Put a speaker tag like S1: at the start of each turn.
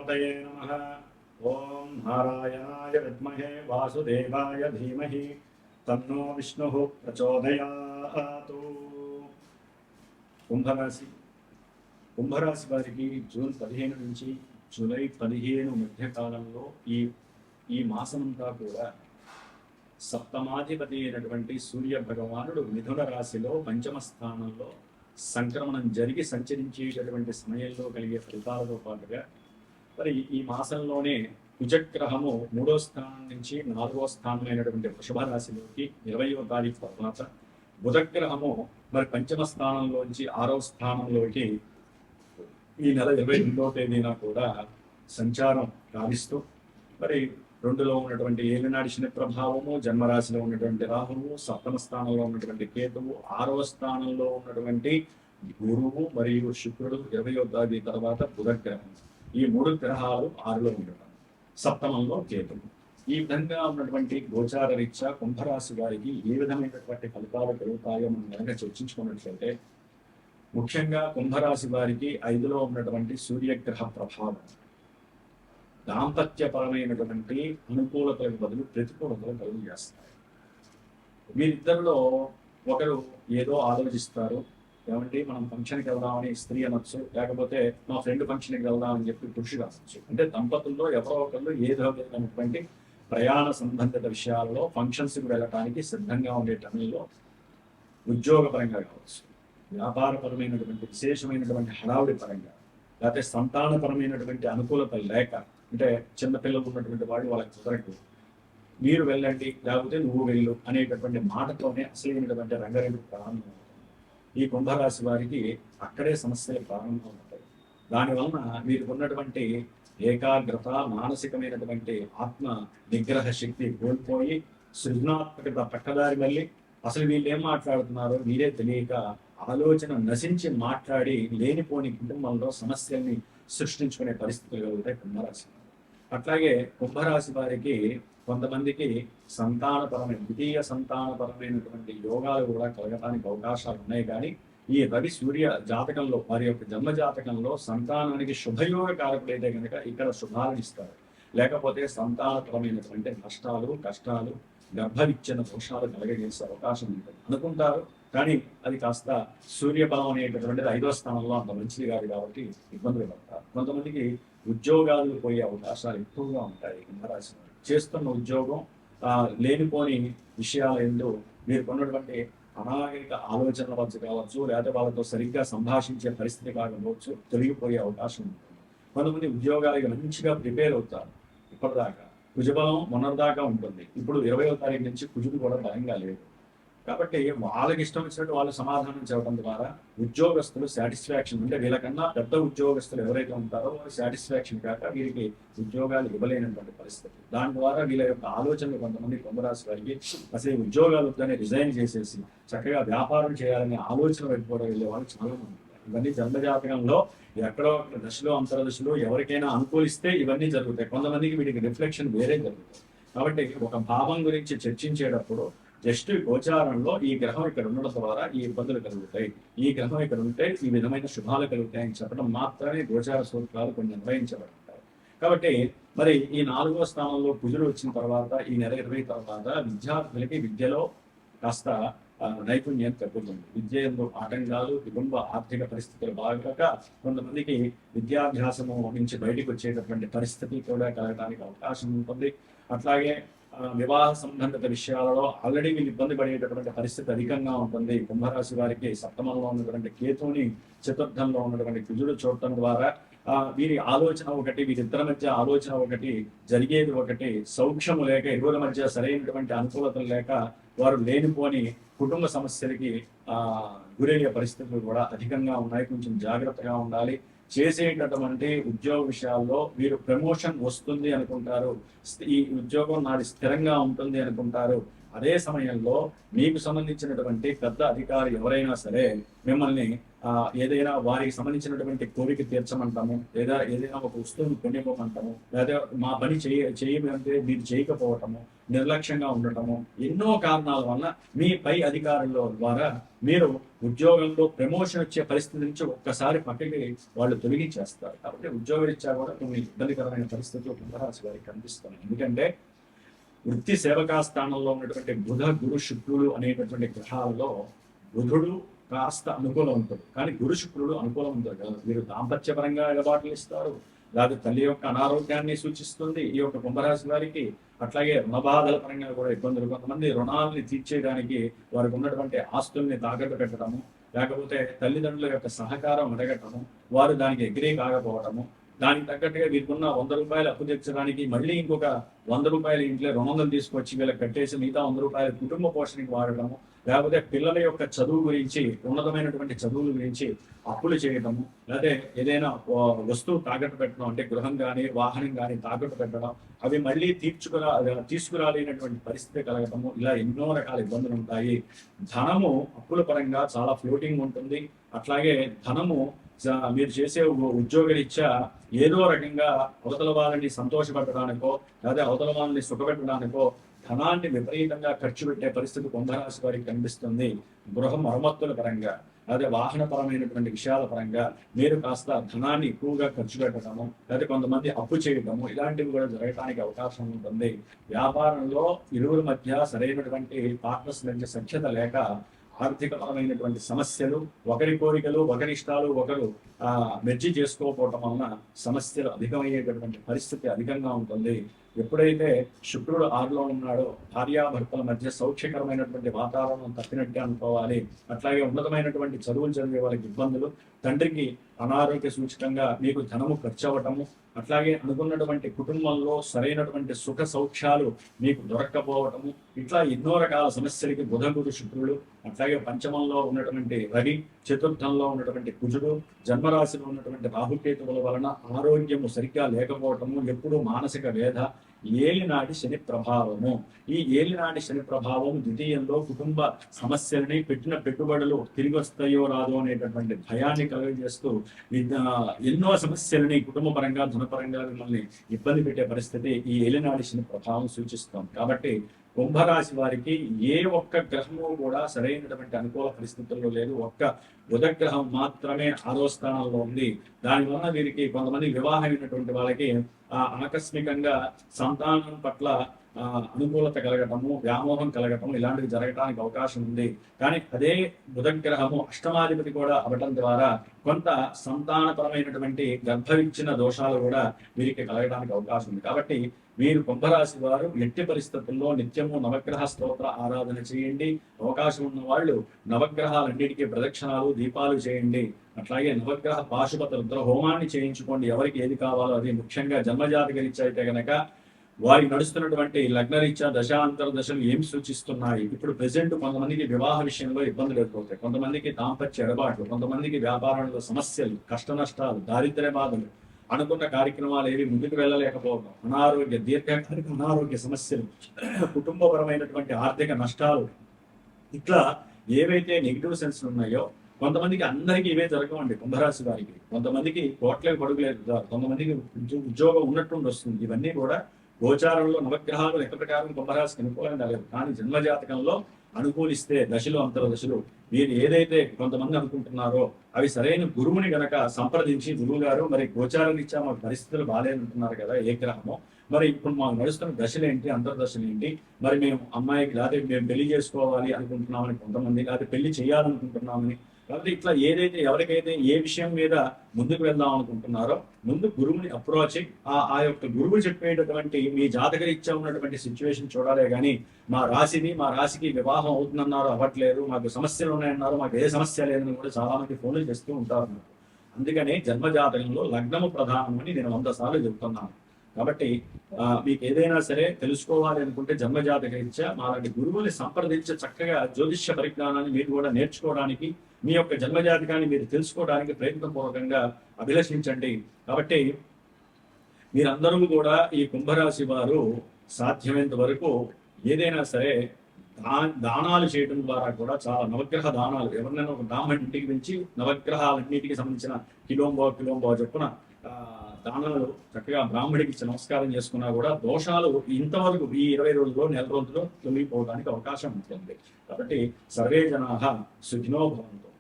S1: गणपतये नमः। ओं नारायणाय विद्महे वासुदेवाय धीमहि तन्नो विष्णुः प्रचोदयात्। కుంభరాశి వారికి జూన్ 15 నుంచి జూలై 15 మధ్య కాలంలో ఈ మాసమంతా కూడా సప్తమాధిపతి అయినటువంటి సూర్య భగవానుడు మిథున రాశిలో పంచమ స్థానంలో సంక్రమణం జరిగి సంచరించేటటువంటి సమయంలో కలిగే ఫలితాలతో పాటుగా మరి ఈ మాసంలోనే కుజగ్రహము 3వ స్థానం నుంచి 4వ స్థానమైనటువంటి వృషభ రాశిలోకి 20వ తారీఖు తర్వాత, బుధగ్రహము మరి పంచమ స్థానంలోంచి 6వ స్థానంలోకి ఈ నెల 22వ తేదీన కూడా సంచారం గావిస్తూ మరి 2లో ఉన్నటువంటి ఏలినాడి శని ప్రభావము, జన్మరాశిలో ఉన్నటువంటి రాహువు, సప్తమ స్థానంలో ఉన్నటువంటి కేతువు, 6వ స్థానంలో ఉన్నటువంటి గురువు మరియు శుక్రుడు, 20వ తేదీ తర్వాత బుధగ్రహం, ఈ 3 గ్రహాలు 6లో ఉండటం, సప్తమంలో కేతువు. ఈ విధంగా ఉన్నటువంటి గోచార రీత్యా కుంభరాశి వారికి ఏ విధమైనటువంటి ఫలితాలు కలుగుతాయో మనం కనుక చర్చించుకున్నట్లయితే, ముఖ్యంగా కుంభరాశి వారికి 5లో ఉన్నటువంటి సూర్యగ్రహ ప్రభావం దాంపత్యపరమైనటువంటి అనుకూలతలకు బదులు ప్రతికూలతలు కలుగు చేస్తాయి. వీరిద్దరిలో ఒకరు ఏదో ఆలోచిస్తారు, ఏమంటే మనం ఫంక్షన్కి వెళ్దామని స్త్రీ అనొచ్చు, లేకపోతే మా ఫ్రెండ్ ఫంక్షన్కి వెళ్దామని చెప్పి పురుషుడు అనొచ్చు. అంటే దంపతుల్లో ఎవరో ఒకళ్ళు ఏదో విధమైనటువంటి ప్రయాణ సంబంధిత విషయాల్లో ఫంక్షన్స్కి వెళ్ళడానికి సిద్ధంగా ఉండే టైంలో ఉద్యోగపరంగా కావచ్చు, వ్యాపారపరమైనటువంటి విశేషమైనటువంటి హడావుడి పరంగా, లేకపోతే సంతానపరమైనటువంటి అనుకూలత లేక, అంటే చిన్నపిల్లలు ఉన్నటువంటి వాడు వాళ్ళకి కుదరదు, మీరు వెళ్ళండి లేకపోతే నువ్వు వెళ్ళు అనేటటువంటి మాటతోనే అసలైనటువంటి రంగరేడు ప్రారంభమవుతుంది. ఈ కుంభరాశి వారికి అక్కడే సమస్యలు ప్రారంభమవుతాయి. దానివలన వీరికి ఉన్నటువంటి ఏకాగ్రత, మానసికమైనటువంటి ఆత్మ నిగ్రహ శక్తి కోల్పోయి సృజనాత్మకత పక్కదారి వెళ్ళి అసలు వీళ్ళు ఏం మాట్లాడుతున్నారో వీరే తెలియక ఆలోచన నశించి మాట్లాడి లేనిపోని కుటుంబంలో సమస్యల్ని సృష్టించుకునే పరిస్థితులు కలుగుతాయి కుంభరాశి. అట్లాగే కుంభరాశి వారికి కొంతమందికి సంతానపరమైన ద్వితీయ సంతానపరమైనటువంటి యోగాలు కూడా కలగడానికి అవకాశాలు ఉన్నాయి. కానీ ఈ రవి సూర్య జాతకంలో, వారి యొక్క జన్మ జాతకంలో సంతానానికి శుభయోగ కారకులైతే కనుక ఇక్కడ శుభాలను ఇస్తారు. లేకపోతే సంతానపరమైనటువంటి నష్టాలు, కష్టాలు, గర్భవిచ్ఛిన్న దోషాలు కలగజేసే అవకాశం ఉంటుంది అనుకుంటారు. కానీ అది కాస్త సూర్యబలం అనేటటువంటిది 5వ స్థానంలో అంత మంచిది కాదు కాబట్టి ఇబ్బందులు పడతారు. కొంతమందికి ఉద్యోగాలు పోయే అవకాశాలు ఎక్కువగా ఉంటాయి. కుంభరాశి చేస్తున్న ఉద్యోగం లేనిపోని విషయాల ఎందు మీరు కొన్నటువంటి అనాగరిక ఆలోచనల వద్ద కావచ్చు, లేదా వాళ్ళతో సరిగ్గా సంభాషించే పరిస్థితి కాకపోవచ్చు, తొలగిపోయే అవకాశం ఉంటుంది. కొంతమంది ఉద్యోగాలకి మంచిగా ప్రిపేర్ అవుతారు. ఇప్పటిదాకా కుజబలం మొన్నటిదాకా ఉంటుంది, ఇప్పుడు 20వ తారీఖు నుంచి కుజుడు కూడా బలంగా లేదు. కాబట్టి వాళ్ళకి ఇష్టం వచ్చినట్టు వాళ్ళు సమాధానం చెప్పడం ద్వారా ఉద్యోగస్తులు సాటిస్ఫాక్షన్, అంటే వీళ్ళకన్నా పెద్ద ఉద్యోగస్తులు ఎవరైతే ఉంటారో వారు సాటిస్ఫాక్షన్ కాక వీరికి ఉద్యోగాలు ఇవ్వలేనటువంటి పరిస్థితి. దాని ద్వారా వీళ్ళ యొక్క ఆలోచనలు కొంతమంది కుంభరాశి వారికి అసలు ఉద్యోగాలు వద్దని రిజైన్ చేసేసి చక్కగా వ్యాపారం చేయాలనే ఆలోచన వెళ్ళిపోవడం వెళ్ళే వాళ్ళు చాలా మంది. ఇవన్నీ జన్మజాతకంలో ఎక్కడో దశలో అంతర్దశలో ఎవరికైనా అనుకూలిస్తే ఇవన్నీ జరుగుతాయి. కొంతమందికి వీటికి రిఫ్లెక్షన్ వేరే జరుగుతాయి. కాబట్టి ఒక భావం గురించి చర్చించేటప్పుడు జస్ట్ గోచారంలో ఈ గ్రహం ఇక్కడ ఉండడం ద్వారా ఈ ఇబ్బందులు కలుగుతాయి, ఈ గ్రహం ఇక్కడ ఉంటే ఈ విధమైన శుభాలు కలుగుతాయి అని చెప్పడం మాత్రమే గోచార సూత్రాలు కొన్ని నిర్వహించబడతాయి. కాబట్టి మరి ఈ 4వ స్థానంలో కుజుడు వచ్చిన తర్వాత ఈ నెల 20 తర్వాత విద్యార్థులకి విద్యలో కాస్త నైపుణ్యం తగ్గుతుంది. విద్య ఎందు ఆటంకాలు, కుటుంబ ఆర్థిక పరిస్థితులు బాగాక కొంతమందికి విద్యాభ్యాసము నుంచి బయటకు వచ్చేటటువంటి పరిస్థితి కూడా కలగడానికి అవకాశం ఉంటుంది. అట్లాగే వివాహ సంబంధిత విషయాలలో ఆల్రెడీ వీళ్ళు ఇబ్బంది పడేటటువంటి పరిస్థితి అధికంగా ఉంటుంది. కుంభరాశి వారికి సప్తమంలో ఉన్నటువంటి కేతువుని చతుర్థంలో ఉన్నటువంటి కుజుడు చూడటం ద్వారా వీరి ఆలోచన ఒకటి, వీరిద్దరి మధ్య ఆలోచన ఒకటి, జరిగేది ఒకటి, సౌఖ్యము లేక ఇరువుల మధ్య సరైనటువంటి అనుకూలతలు లేక వారు లేనిపోని కుటుంబ సమస్యలకి గురయ్యే పరిస్థితులు కూడా అధికంగా ఉన్నాయి. కొంచెం జాగ్రత్తగా ఉండాలి. చేసేటటువంటి ఉద్యోగ విషయాల్లో వీరు ప్రమోషన్ వస్తుంది అనుకుంటారు, ఈ ఉద్యోగం నాది స్థిరంగా ఉంటుంది అనుకుంటారు. అదే సమయంలో మీకు సంబంధించినటువంటి పెద్ద అధికారి ఎవరైనా సరే మిమ్మల్ని ఏదైనా వారికి సంబంధించినటువంటి కోరిక తీర్చమంటాము, లేదా ఏదైనా ఒక వస్తువుని కొనివ్వమంటాము, లేదా మా పని చేయమంటే మీరు చేయకపోవటము, నిర్లక్ష్యంగా ఉండటము, ఎన్నో కారణాల వల్ల మీ పై అధికారుల ద్వారా మీరు ఉద్యోగంలో ప్రమోషన్ వచ్చే పరిస్థితి నుంచి ఒక్కసారి పక్కకి వాళ్ళు తొలగించేస్తారు. కాబట్టి ఉద్యోగరీత్యా కూడా కొన్ని ఇబ్బందికరమైన పరిస్థితులు కుంభరాశి వారికి కనిపిస్తున్నాయి. ఎందుకంటే వృత్తి సేవకా స్థానంలో ఉన్నటువంటి బుధ గురు శుక్రుడు అనేటటువంటి గ్రహాలలో బుధుడు కాస్త అనుకూలవంతుడు, కానీ గురు శుక్రుడు అనుకూలవంతుడు కదా. మీరు దాంపత్యపరంగా ఎడబాట్లు ఇస్తారు, లేదా తల్లి యొక్క అనారోగ్యాన్ని సూచిస్తుంది ఈ యొక్క కుంభరాశి వారికి. అట్లాగే రుణబాధల పరంగా కూడా ఇబ్బందులు, కొంతమంది రుణాలని తీర్చేయడానికి వారికి ఉన్నటువంటి ఆస్తుల్ని తాకట్టు పెట్టడము, లేకపోతే తల్లిదండ్రుల యొక్క సహకారం అడగటము, వారు దానికి ఎగ్రీ కాకపోవడము, దానికి తగ్గట్టుగా వీరికున్న 100 రూపాయలు అప్పు తెచ్చడానికి మళ్ళీ ఇంకొక 100 రూపాయలు ఇంట్లో 200 తీసుకొచ్చి వీళ్ళకి కట్టేసి మిగతా 100 రూపాయలు కుటుంబ పోషణకి వాడటము, లేకపోతే పిల్లల యొక్క చదువు గురించి, ఉన్నతమైనటువంటి చదువుల గురించి అప్పులు చేయటము, లేకపోతే ఏదైనా వస్తువు తాకట్టు పెట్టడం, అంటే గృహం కానీ వాహనం కానీ తాకట్టు పెట్టడం, అవి మళ్ళీ తీసుకురాలేనటువంటి పరిస్థితి కలగటము, ఇలా ఎన్నో రకాల ఇబ్బందులు ఉంటాయి. ధనము అప్పుల పరంగా చాలా ఫ్లోటింగ్ ఉంటుంది. అట్లాగే ధనము మీరు చేసే ఉద్యోగరీత్యా ఏదో రకంగా అవతల వాళ్ళని సంతోషపెట్టడానికో, లేదా అవతల వాళ్ళని సుఖపెట్టడానికో ధనాన్ని విపరీతంగా ఖర్చు పెట్టే పరిస్థితి కుంభరాశి వారికి కనిపిస్తుంది. గృహ మరమ్మతుల పరంగా, అదే వాహనపరమైనటువంటి విషయాల పరంగా మీరు కాస్త ధనాన్ని ఎక్కువగా ఖర్చు పెట్టడము, లేదా కొంతమంది అప్పు చేయడము, ఇలాంటివి కూడా జరగడానికి అవకాశం ఉంటుంది. వ్యాపారంలో ఇరువురి మధ్య సరైనటువంటి పార్ట్నర్స్ మధ్య సఖ్యత లేక ఆర్థికపరమైనటువంటి సమస్యలు, ఒకరి కోరికలు ఒకరి ఇష్టాలు ఒకరు మెర్జీ చేసుకోకపోవటం వలన సమస్యలు అధికమయ్యేటటువంటి పరిస్థితి అధికంగా ఉంటుంది. ఎప్పుడైతే శుక్రుడు 6లో ఉన్నాడో భార్యాభర్తల మధ్య సౌఖ్యకరమైనటువంటి వాతావరణం తప్పినట్టే అనుకోవాలి. అట్లాగే ఉన్నతమైనటువంటి చదువులు చదివే వాళ్ళకి ఇబ్బందులు, తండ్రికి అనారోగ్య సూచకంగా మీకు ధనము ఖర్చు అవ్వటము, అట్లాగే అనుకున్నటువంటి కుటుంబంలో సరైనటువంటి సుఖ సౌఖ్యాలు మీకు దొరక్కపోవటము, ఇట్లా ఎన్నో రకాల సమస్యలకి బుధ గురు శుక్రుడు, అట్లాగే పంచమంలో ఉన్నటువంటి రవి, చతుర్థంలో ఉన్నటువంటి కుజుడు, జన్మరాశిలో ఉన్నటువంటి రాహుకేతువుల వలన ఆరోగ్యము సరిగ్గా లేకపోవటము, ఎప్పుడు మానసిక వేధ, ఏలినాటి శని ప్రభావము. ఈ ఏలినాటి శని ప్రభావం ద్వితీయంలో కుటుంబ సమస్యలని, పెట్టిన పెట్టుబడులు తిరిగి వస్తాయో రాదో అనేటటువంటి భయాన్ని కలుగజేస్తూ ఎన్నో సమస్యలని కుటుంబ పరంగా ధనపరంగా మిమ్మల్ని ఇబ్బంది పెట్టే పరిస్థితి ఈ ఏలినాటి శని ప్రభావం సూచిస్తుంది. కాబట్టి కుంభరాశి వారికి ఏ ఒక్క గ్రహము కూడా సరైనటువంటి అనుకూల పరిస్థితుల్లో లేదు. ఒక్క బుధగ్రహం మాత్రమే 6వ స్థానంలో ఉంది. దానివల్ల వీరికి కొంతమంది వివాహమైనటువంటి వాళ్ళకి ఆకస్మికంగా సంతానం పట్ల అనుకూలత కలగటము, వ్యామోహం కలగటము, ఇలాంటివి జరగడానికి అవకాశం ఉంది. కానీ అదే బుధగ్రహము అష్టమాధిపతి కూడా అవటం ద్వారా కొంత సంతానపరమైనటువంటి గర్భవిచ్చిన దోషాలు కూడా వీరికి కలగడానికి అవకాశం ఉంది. కాబట్టి మీరు కుంభరాశి వారు ఎట్టి పరిస్థితుల్లో నిత్యము నవగ్రహ స్తోత్ర ఆరాధన చేయండి. అవకాశం ఉన్న వాళ్ళు నవగ్రహాలన్నిటికీ ప్రదక్షిణాలు, దీపాలు చేయండి. అట్లాగే నవగ్రహ పాశుపత రుద్ర హోమాన్ని చేయించుకోండి. ఎవరికి ఏది కావాలో అది. ముఖ్యంగా జన్మజాతక రీత్యా అయితే కనుక వారికి నడుస్తున్నటువంటి లగ్నరీత్యా దశాంతర దశలు ఏమి సూచిస్తున్నాయి. ఇప్పుడు ప్రెసెంట్ కొంతమందికి వివాహ విషయంలో ఇబ్బందులు ఎదురవుతాయి, కొంతమందికి దాంపత్య ఎడబాట్లు, కొంతమందికి వ్యాపారంలో సమస్యలు, కష్ట నష్టాలు, దారిద్ర్య బాధలు, అనుకున్న కార్యక్రమాలు ఏవి ముందుకు వెళ్ళలేకపోవడం, అనారోగ్య దీర్ఘకాలిక అనారోగ్య సమస్యలు, కుటుంబపరమైనటువంటి ఆర్థిక నష్టాలు, ఇట్లా ఏవైతే నెగిటివ్ సెన్స్ ఉన్నాయో కొంతమందికి అందరికీ ఇవే జరగవండి. కుంభరాశి వారికి కొంతమందికి కోట్లకి పడుగులేదు, కొంతమందికి ఉద్యోగం ఉన్నట్టుండి వస్తుంది. ఇవన్నీ కూడా గోచారంలో నవగ్రహాలు లెక్క ప్రకారం కుంభరాశికి అనుకూలంగా లేదు. కానీ జన్మజాతకంలో అనుకూలిస్తే దశలు అంతర దశలు మీరు ఏదైతే కొంతమంది అనుకుంటున్నారో అవి సరైన గురువుని గనక సంప్రదించి, గురువు గారు మరి గోచారం ఇచ్చా మాకు పరిస్థితులు బాగాలేదంటున్నారు కదా, ఏ గ్రహమో మరి ఇప్పుడు మాకు నడుస్తున్న దశలు ఏంటి, అంతర్దశలు ఏంటి, మరి మేము అమ్మాయికి లేకపోతే మేము పెళ్లి చేసుకోవాలి అనుకుంటున్నామని కొంతమంది, లేకపోతే పెళ్లి చేయాలనుకుంటున్నామని, కాబట్టి ఇట్లా ఏదైతే ఎవరికైతే ఏ విషయం మీద ముందుకు వెళ్దాం అనుకుంటున్నారో ముందు గురువుని అప్రోచ్ ఆ యొక్క గురువు చెప్పేటటువంటి మీ జాతకరీత్యా ఉన్నటువంటి సిచ్యువేషన్ చూడాలే కానీ మా రాశికి వివాహం అవుతుందన్నారు అవ్వట్లేదు, మాకు సమస్యలు ఉన్నాయన్నారు, మాకు ఏ సమస్య లేదని కూడా చాలా మంది ఫోన్లు చేస్తూ ఉంటారు. అందుకని జన్మజాతకంలో లగ్నము ప్రధానం అని నేను 100 సార్లు చెప్తున్నాను. కాబట్టి మీకు ఏదైనా సరే తెలుసుకోవాలి అనుకుంటే జన్మజాతక రీత్యా మాలాంటి గురువుని సంప్రదించి చక్కగా జ్యోతిష్య పరిజ్ఞానాన్ని మీరు కూడా నేర్చుకోవడానికి, మీ యొక్క జన్మజాతకాన్ని మీరు తెలుసుకోవడానికి ప్రయత్నపూర్వకంగా అభిలషించండి. కాబట్టి మీరందరూ కూడా ఈ కుంభరాశి వారు సాధ్యమైనంత వరకు ఏదైనా సరే దానాలు చేయడం ద్వారా కూడా చాలా నవగ్రహ దానాలు, ఎవరినైనా ఒక బ్రాహ్మణ ఇంటికి పెంచి నవగ్రహాలన్నిటికీ సంబంధించిన కిలోంబో చొప్పున దానాలు చక్కగా బ్రాహ్మడికి ఇచ్చి నమస్కారం చేసుకున్నా కూడా దోషాలు ఇంతవరకు ఈ 20 రోజుల్లో, నెల రోజుల్లో తొలగిపోవడానికి అవకాశం ఉంటుంది. కాబట్టి సర్వే జనాః సుఖినో భవంతు.